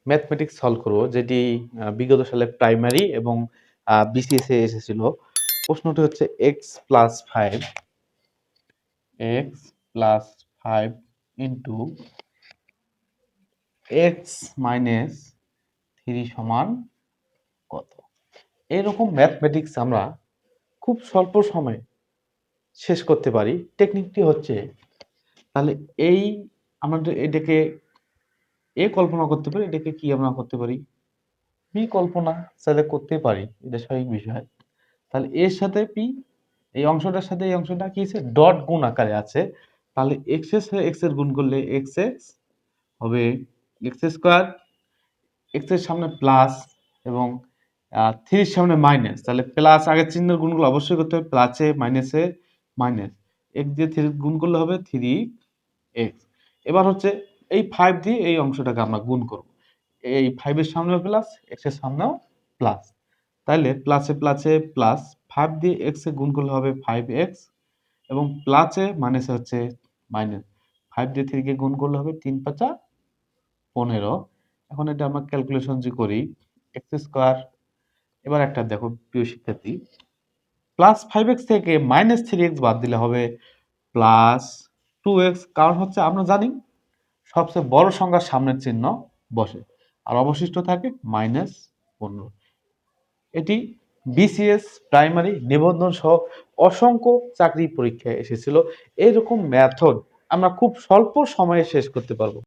Mathematics solve করব, যেটি বিগত সালে প্রাইমারি এবং বিসিএস এ এসেছিল। প্রশ্নটি হচ্ছে x+5 ইন্টু x-3 সমান কত? এরকম ম্যাথমেটিক্স আমরা খুব স্বল্প সময়ে শেষ করতে পারি। টেকনিকটি হচ্ছে, তাহলে এই আমাদের এটাকে এ কল্পনা করতে পারি, এটাকে কি আমরা করতে পারি, বি কল্পনা চাইলে করতে পারি, এটা স্বাভাবিক বিষয়। তাহলে এর সাথে পি, এই অংশটার সাথে এই অংশটা কি আছে, ডট গুণ আকারে আছে। তাহলে এক্স এর গুণ করলে এক্স হবে x², এক্স এর সামনে প্লাস এবং 3 সামনে মাইনাস। তাহলে প্লাস আগের চিহ্নের গুণগুলো অবশ্যই করতে হবে, প্লাসে মাইনাসে মাইনাস, এক্স দিয়ে 3 গুণ করলে হবে 3x। এবার হচ্ছে এই 5 দিয়ে এই অংশটাকে আমরা গুণ করব, এই 5 এর সামনেও প্লাস, এক্স এর সামনেও প্লাস। তাহলে প্লাসে প্লাসে প্লাস, 5 দিয়ে এক্স এ গুণ করলে হবে 5x এবং প্লাসে মাইনাসে হচ্ছে মাইনাস, 5 দিয়ে 3 কে গুণ করলে হবে 3×5 = 15। এখন এটা আমরা ক্যালকুলেশন যে করি, x²। এবার একটা দেখো প্রিয় শিক্ষার্থী, +5x থেকে -3x বাদ দিলে হবে +2x। কারণ হচ্ছে আমরা জানি সবচেয়ে বড় সংখ্যার সামনের চিহ্ন বসে, আর অবশিষ্ট থাকে -15। এটি বিসিএস, প্রাইমারি, নিবন্ধন সহ অসংখ্য চাকরি পরীক্ষায় এসেছিল। এরকম মেথড আমরা খুব স্বল্প সময়ে শেষ করতে পারবো।